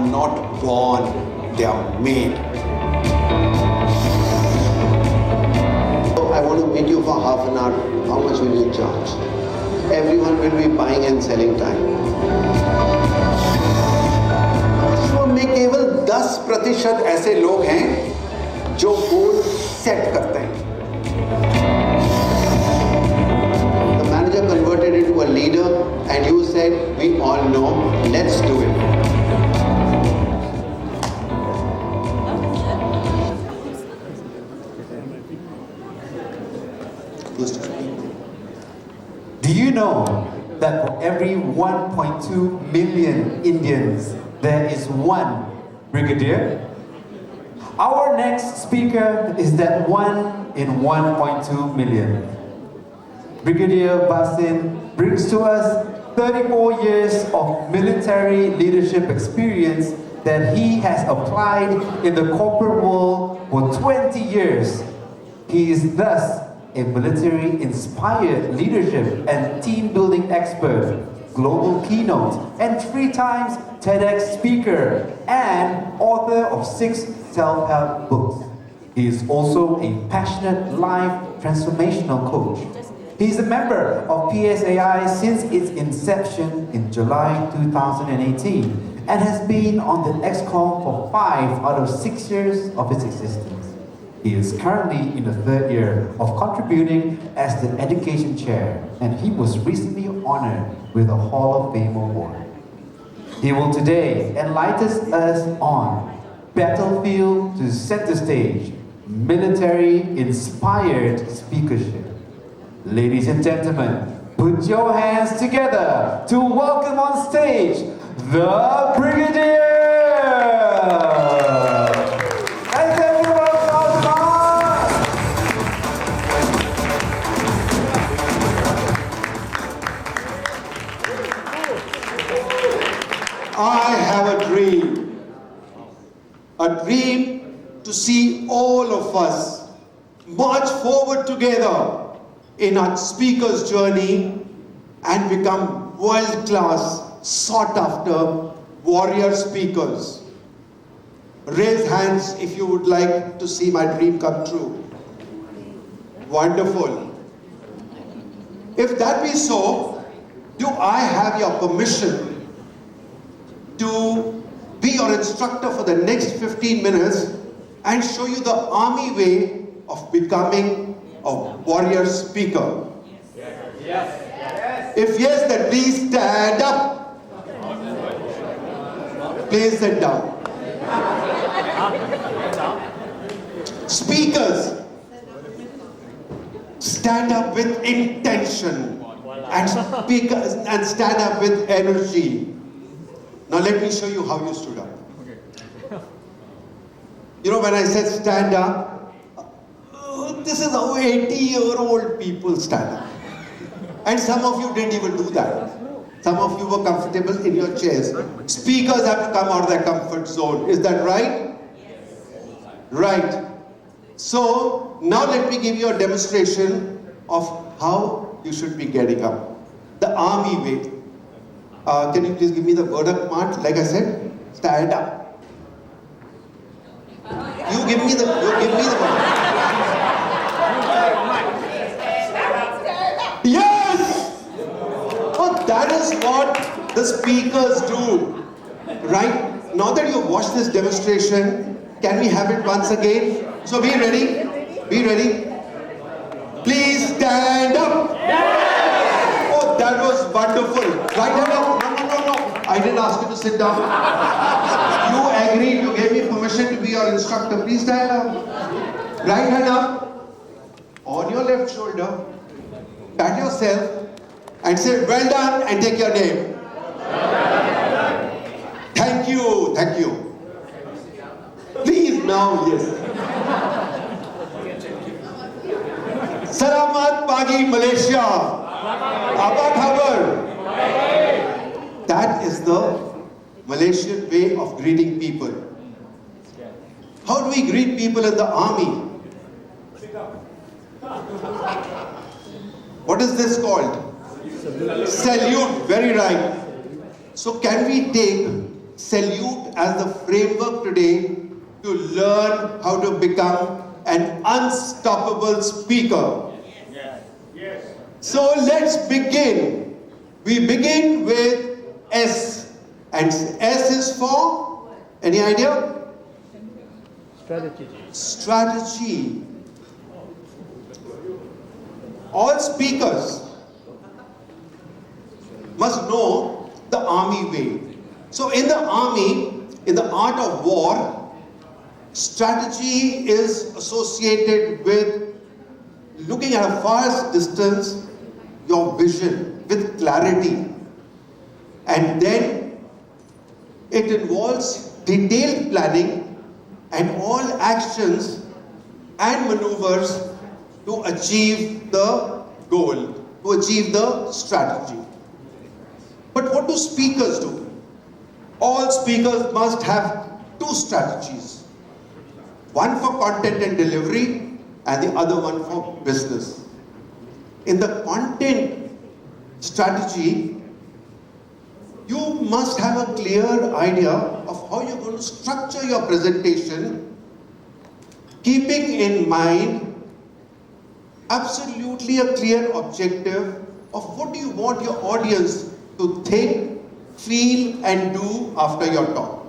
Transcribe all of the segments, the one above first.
not born, they are made. So I want to meet you for half an hour. How much will you charge? Everyone will be buying and selling time. विश्व में केवल 10% ऐसे लोग हैं जो goal set करते हैं. The manager converted into a leader and you said, we all know, let's do it. Do you know that for every 1.2 million Indians, there is one brigadier? Our next speaker is that 1 in 1.2 million. Brigadier Bhasin brings to us 34 years of military leadership experience that he has applied in the corporate world for 20 years. He is thus a military-inspired leadership and team-building expert, global keynote, and 3 times TEDx speaker, and author of 6 self-help books. He is also a passionate life transformational coach. He is a member of PSAI since its inception in July 2018 and has been on the ExCom for 5 out of 6 years of its existence. He is currently in the 3rd year of contributing as the education chair, and he was recently honored with a Hall of Fame award. He will today enlighten us on Battlefield to Centrestage, military-inspired speakership. Ladies and gentlemen, put your hands together to welcome on stage the Brigadier! Thank everyone for I have a dream to see all of us march forward together in our speaker's journey and become world-class, sought-after warrior speakers. Raise hands if you would like to see my dream come true. Wonderful. If that be so, do I have your permission to be your instructor for the next 15 minutes and show you the army way of becoming a warrior speaker? Yes. If yes, then please stand up. Please sit down. Speakers, stand up with intention and speakers and stand up with energy. Now let me show you how you stood up. You know, when I said stand up, this is how 80-year-old people stand up. And some of you didn't even do that. Some of you were comfortable in your chairs. Speakers have to come out of their comfort zone. Is that right? Right. So, now let me give you a demonstration of how you should be getting up. The army way. Can you please give me the Verdak march? Like I said, stand up. You give me the Verdak. Yes! Oh, that is what the speakers do. Right? Now that you've watched this demonstration, can we have it once again? So be ready. Be ready. Please stand up. Oh, that was wonderful. Right hand up. No. I didn't ask you to sit down. You agreed. You gave me permission to be your instructor. Please stand up. Right hand up. On your left shoulder. Pat yourself and say, well done, and take your name. Thank you. Thank you. Please now, yes. Salamat pagi Malaysia. Apa khabar? That is the Malaysian way of greeting people. How do we greet people in the army? What is this called? Salute. Very right. So can we take salute as the framework today to learn how to become an unstoppable speaker. So let's begin. We begin with S. And S is for, any idea? Strategy. Strategy. All speakers must know the army way. So in the army, in the art of war, strategy is associated with looking at a far distance, your vision with clarity. And then it involves detailed planning and all actions and maneuvers to achieve the goal, to achieve the strategy. But what do speakers do? All speakers must have two strategies. One for content and delivery and the other one for business. In the content strategy, you must have a clear idea of how you're going to structure your presentation, keeping in mind absolutely a clear objective of what do you want your audience to think, feel and do after your talk.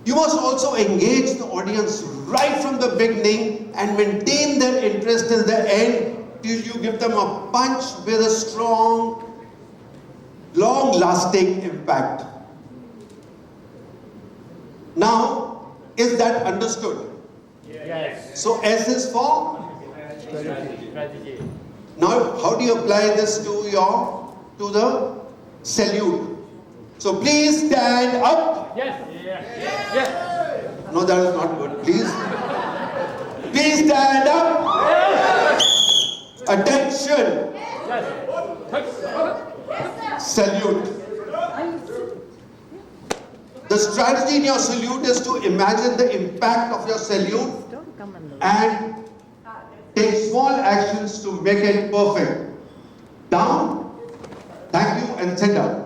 You must also engage the audience right from the beginning and maintain their interest till the end till you give them a punch with a strong, long-lasting impact. Now, is that understood? Yes. So S is for? Strategy. Now, how do you apply this to the salute? So please stand up. Yes. Yes. No, that is not good. Please stand up. Attention. Salute. The strategy in your salute is to imagine the impact of your salute and take small actions to make it perfect. Down, thank you, and sit down.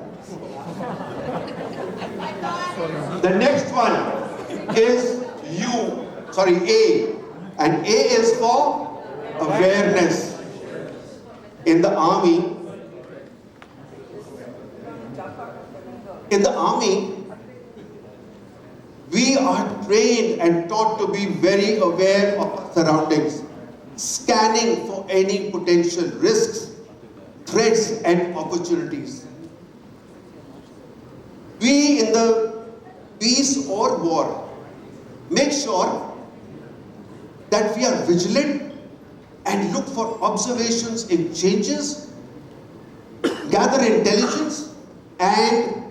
The next one is A. And A is for awareness. In the army, we are trained and taught to be very aware of our surroundings, scanning for any potential risks, threats and opportunities. We in the peace or war make sure that we are vigilant and look for observations in changes, gather intelligence and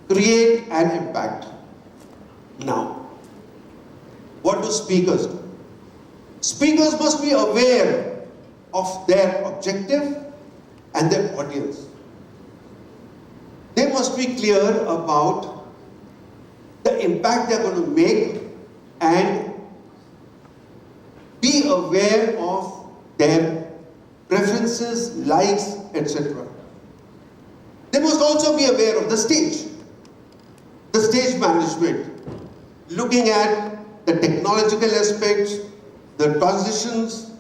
create an impact. Now, what do speakers do? Speakers must be aware of their objective and their audience. They must be clear about the impact they are going to make and be aware of their preferences, likes, etc. They must also be aware of the stage management, looking at the technological aspects, the transitions,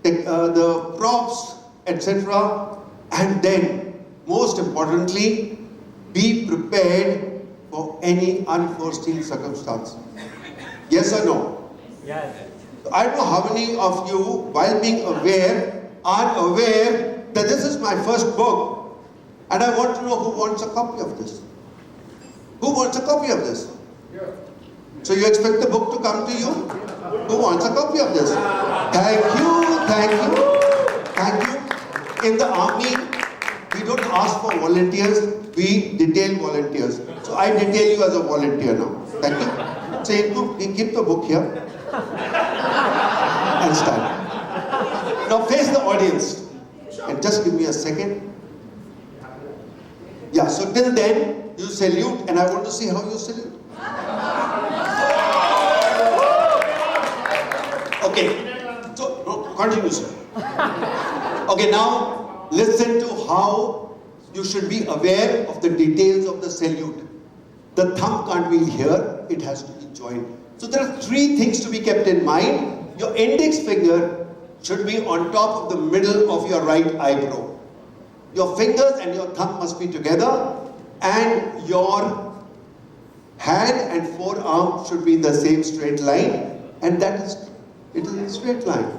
the props, etc. And then, most importantly, be prepared for any unforeseen circumstance. Yes or no? Yes. I don't know how many of you, while being aware, are aware that this is my first book and I want to know who wants a copy of this. Who wants a copy of this? So you expect the book to come to you? Who wants a copy of this? Thank you, thank you, thank you. In the army, we don't ask for volunteers, we detail volunteers. So I detail you as a volunteer now. Thank you. So you keep the book here and stand. Now face the audience and just give me a second. Yeah, so till then, you salute and I want to see how you salute. Okay, so no, continue, sir. Okay, now listen to how you should be aware of the details of the salute. The thumb can't be here, it has to be joined. So there are 3 things to be kept in mind. Your index finger should be on top of the middle of your right eyebrow. Your fingers and your thumb must be together, and your hand and forearm should be in the same straight line, and it is a straight line.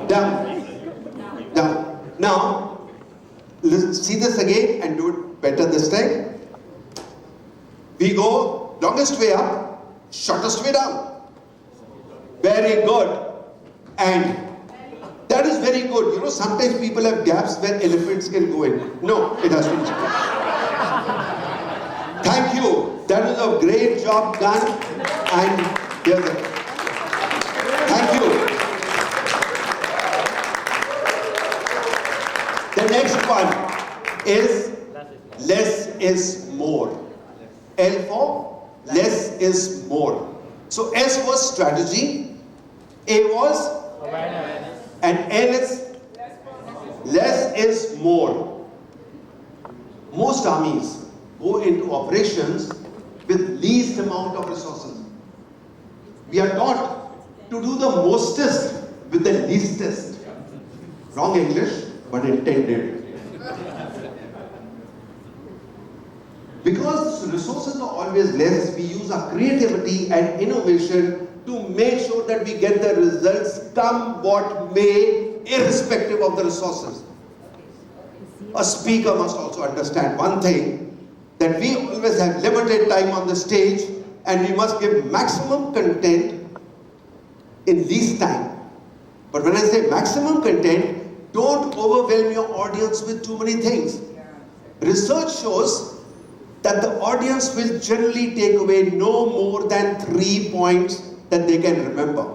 Down. Down. Now, let's see this again and do it better this time. We go longest way up, shortest way down. Very good. And that is very good. You know, sometimes people have gaps where elephants can go in. No, it has to be. Thank you. That was a great job done. And here's it. Thank you. The next one is less is more. L for less is more. So S was strategy, A was Awareness. and L is less is more. Most armies go into operations with least amount of resources. We are taught to do the mostest with the leastest. Wrong English, but intended. Because resources are always less, we use our creativity and innovation to make sure that we get the results come what may, irrespective of the resources. A speaker must also understand one thing, that we always have limited time on the stage and we must give maximum content in least time. But when I say maximum content, don't overwhelm your audience with too many things. Research shows that the audience will generally take away no more than 3 points that they can remember.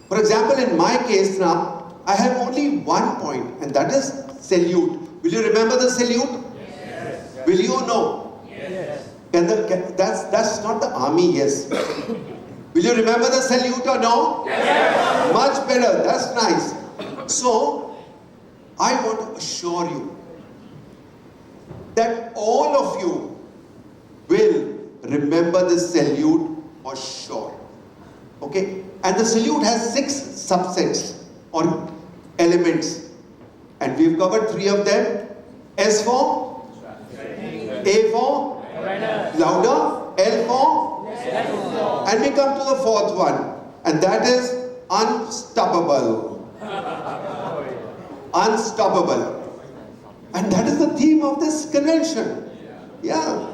For example, in my case now, I have only 1 point, and that is salute. Will you remember the salute? Yes. Will you know? Yes. That's not the army, yes. Will you remember the salute or no? Yes. Much better, that's nice. So, I want to assure you that all of you will remember the salute for sure. Okay? And the salute has 6 subsets or elements. And we've covered 3 of them. S for? A for? Louder. L for? And we come to the 4th one. And that is unstoppable. Unstoppable. And that is the theme of this convention. Yeah.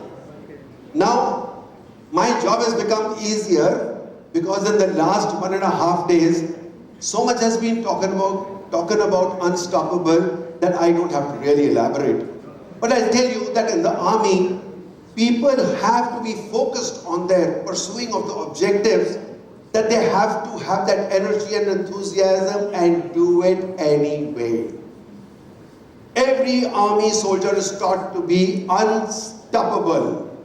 Now, my job has become easier because in the last 1.5 days, so much has been talking about unstoppable that I don't have to really elaborate. But I'll tell you that in the army, people have to be focused on their pursuing of the objectives, that they have to have that energy and enthusiasm and do it anyway. Every army soldier is taught to be unstoppable.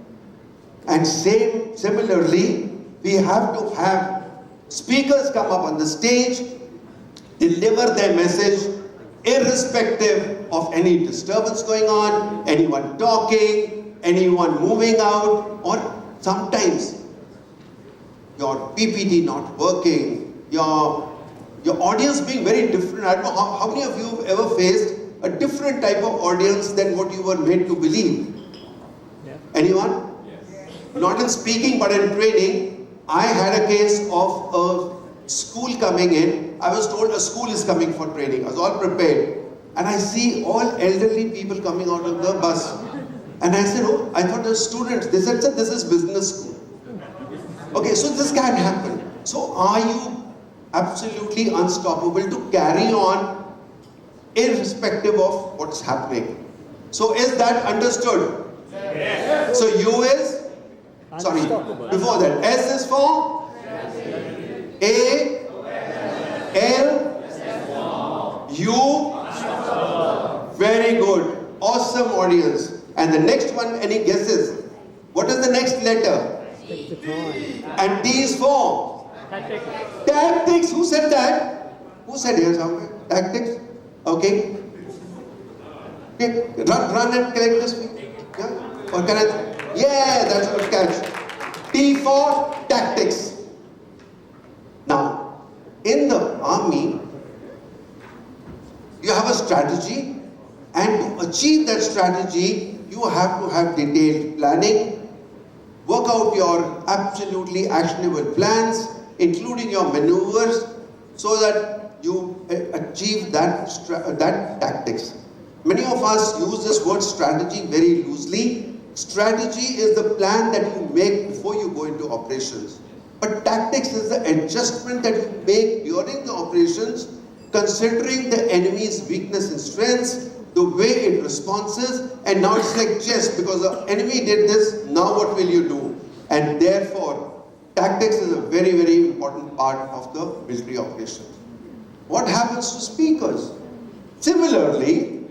And similarly, we have to have speakers come up on the stage, deliver their message, irrespective of any disturbance going on, anyone talking, anyone moving out, or sometimes your PPT not working, your audience being very different. I don't know how many of you have ever faced a different type of audience than what you were made to believe. Yeah. Anyone? Yes. Not in speaking, but in training. I had a case of a school coming in. I was told a school is coming for training. I was all prepared. And I see all elderly people coming out of the bus. And I said, oh, I thought they were students. They said, sir, this is business school. Okay, so this can happen. So are you absolutely unstoppable to carry on irrespective of what's happening? So is that understood? Yes. So U is? Sorry, before that. S is for? A, L, U. Very good. Awesome audience. And the next one, any guesses? What is the next letter? And T is for? Tactics. Tactics. Who said that? Who said here somewhere? Tactics? Okay. Okay, run and collect this. Yeah? Or can I? Yeah, that's a good catch. T for tactics. Now, in the army, you have a strategy, and to achieve that strategy, you have to have detailed planning, work out your absolutely actionable plans, including your maneuvers, so that you achieve that tactics. Many of us use this word strategy very loosely. Strategy is the plan that you make before you go into operations. But tactics is the adjustment that you make during the operations, considering the enemy's weakness and strengths, the way it responds, and now it's like chess, because the enemy did this, now what will you do? And therefore, tactics is a very, very important part of the military operation. What happens to speakers? Similarly,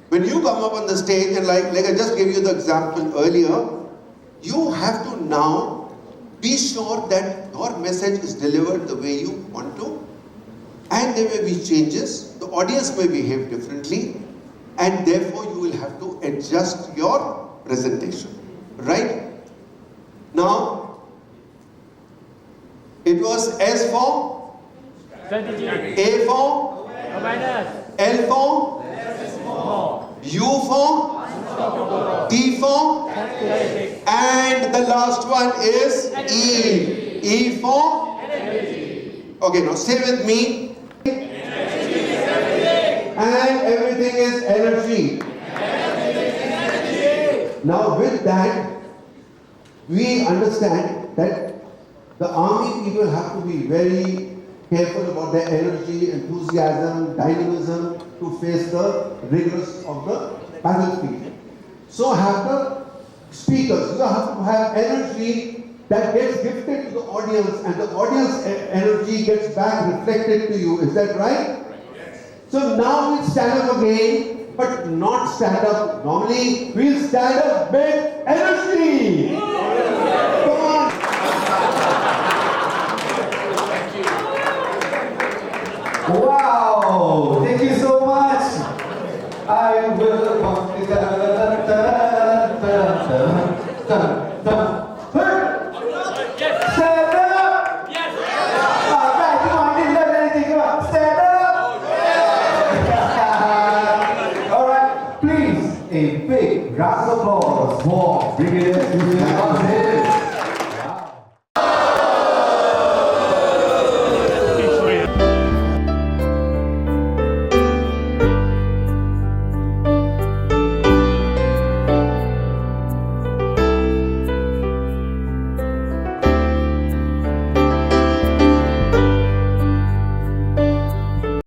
when you come up on the stage, and like I just gave you the example earlier, you have to now be sure that your message is delivered the way you want to, and there may be changes, the audience may behave differently, and therefore you will have to adjust your presentation, right? Now, it was S for Strategy. A for Minus. L for More. U for T for, Calculating. and the last one is E. E for? Okay, now say with me. And everything is energy. Now with that, we understand that the army people have to be very careful about their energy, enthusiasm, dynamism to face the rigors of the battlefield. So have the speakers, you have to have energy that gets gifted to the audience, and the audience energy gets back reflected to you. Is that right? So now we'll stand up again, but not stand up normally. We'll stand up with energy. Come on. Wow! Thank you so much. I will. Stand up! Yes. Alright, come on, didn't learn anything. Come on, stand up! Alright, please, a big round of applause for Brigadier Sushil.